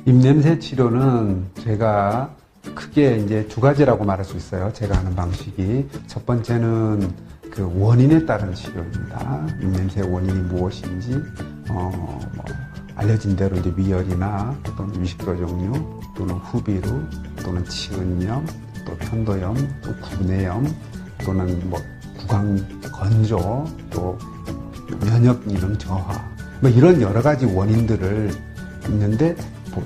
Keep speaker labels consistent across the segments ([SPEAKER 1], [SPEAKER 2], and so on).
[SPEAKER 1] 입냄새 치료는 제가 크게 이제 두 가지라고 말할 수 있어요. 제가 하는 방식이. 첫 번째는 그 원인에 따른 치료입니다. 입냄새의 원인이 무엇인지, 알려진 대로 이제 위열이나 또는 위식도 종류, 또는 후비루, 또는 치은염, 또 편도염, 또 구내염, 또는 구강 건조, 또 면역 기능 저하, 이런 여러 가지 원인들을 있는데,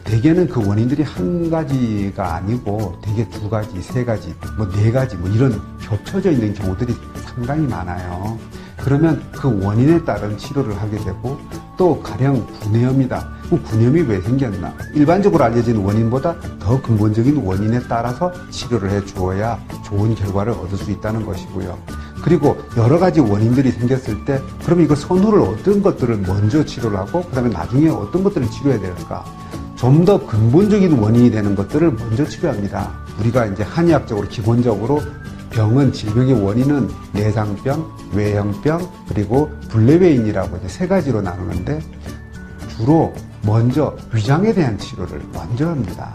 [SPEAKER 1] 대개는 그 원인들이 한 가지가 아니고 대개 두 가지, 세 가지, 네 가지 이런 겹쳐져 있는 경우들이 상당히 많아요. 그러면 그 원인에 따른 치료를 하게 되고, 또 가령 구내염이다. 구내염이 왜 생겼나? 일반적으로 알려진 원인보다 더 근본적인 원인에 따라서 치료를 해 주어야 좋은 결과를 얻을 수 있다는 것이고요. 그리고 여러 가지 원인들이 생겼을 때, 그럼 이거 선후를 어떤 것들을 먼저 치료를 하고, 그 다음에 나중에 어떤 것들을 치료해야 될까? 좀 더 근본적인 원인이 되는 것들을 먼저 치료합니다. 우리가 이제 한의학적으로 기본적으로 질병의 원인은 내상병, 외형병, 그리고 불내외인이라고 이제 세 가지로 나누는데, 주로 먼저 위장에 대한 치료를 먼저 합니다.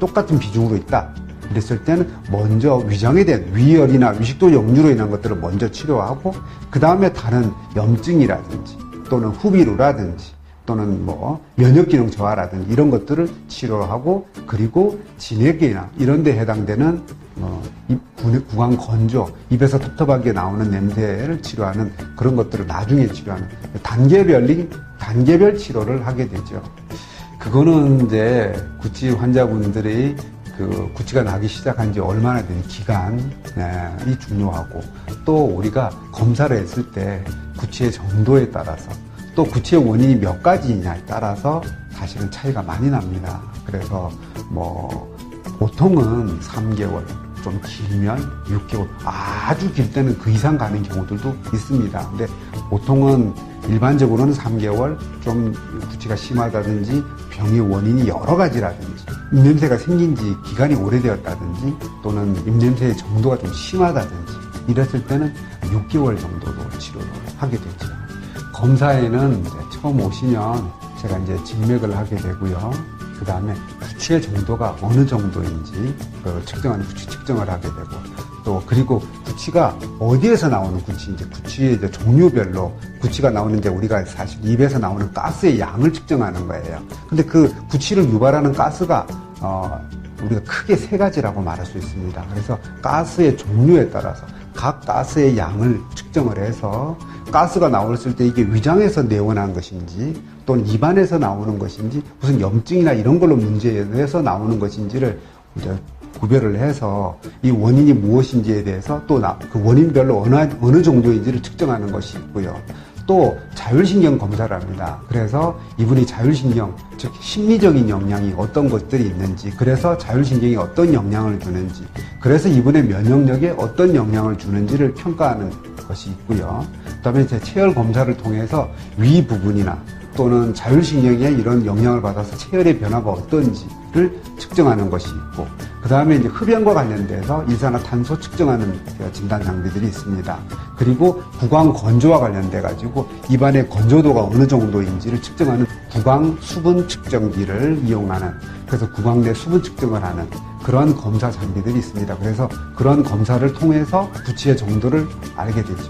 [SPEAKER 1] 똑같은 비중으로 있다. 그랬을 때는 먼저 위장에 대한 위열이나 위식도 역류로 인한 것들을 먼저 치료하고, 그 다음에 다른 염증이라든지 또는 후비루라든지 또는 면역기능 저하라든지 이런 것들을 치료하고, 그리고 진액이나 이런 데 해당되는 구강 건조, 입에서 텁텁하게 나오는 냄새를 치료하는 그런 것들을 나중에 치료하는 단계별 치료를 하게 되죠. 그거는 이제 구취 환자분들이 구취가 나기 시작한 지 얼마나 된 기간이 중요하고, 또 우리가 검사를 했을 때 구취의 정도에 따라서, 또 구취의 원인이 몇 가지냐에 따라서 사실은 차이가 많이 납니다. 그래서 보통은 3개월, 좀 길면 6개월, 아주 길 때는 그 이상 가는 경우들도 있습니다. 근데 보통은 일반적으로는 3개월, 좀 구취가 심하다든지 병의 원인이 여러 가지라든지 입냄새가 생긴 지 기간이 오래되었다든지 또는 입냄새의 정도가 좀 심하다든지 이랬을 때는 6개월 정도로 치료를 하게 되죠. 검사에는 이제 처음 오시면 제가 이제 진맥을 하게 되고요. 그 다음에 구취의 정도가 어느 정도인지 측정하는 구취 측정을 하게 되고, 또 그리고 구취가 어디에서 나오는 구취인지, 구취의 이제 종류별로 구취가 나오는데, 우리가 사실 입에서 나오는 가스의 양을 측정하는 거예요. 근데 그 구취를 유발하는 가스가 우리가 크게 세 가지라고 말할 수 있습니다. 그래서 가스의 종류에 따라서 각 가스의 양을 측정을 해서, 가스가 나왔을 때 이게 위장에서 내원한 것인지 또는 입안에서 나오는 것인지 무슨 염증이나 이런 걸로 문제에서 나오는 것인지를 이제 구별을 해서 이 원인이 무엇인지에 대해서, 또 그 원인별로 어느 정도인지를 측정하는 것이 있고요. 또 자율신경 검사를 합니다. 그래서 이분이 자율신경, 즉 심리적인 영향이 어떤 것들이 있는지, 그래서 자율신경이 어떤 영향을 주는지, 그래서 이분의 면역력에 어떤 영향을 주는지를 평가하는 것이 있고요. 그 다음에 이제 체열 검사를 통해서 위 부분이나 또는 자율신경에 이런 영향을 받아서 체열의 변화가 어떤지를 측정하는 것이 있고, 그 다음에 이제 흡연과 관련돼서 일산화탄소 측정하는 진단 장비들이 있습니다. 그리고 구강 건조와 관련돼 가지고 입안의 건조도가 어느 정도인지를 측정하는 구강 수분 측정기를 이용하는, 그래서 구강 내 수분 측정을 하는 그런 검사 장비들이 있습니다. 그래서 그런 검사를 통해서 구취의 정도를 알게 되죠.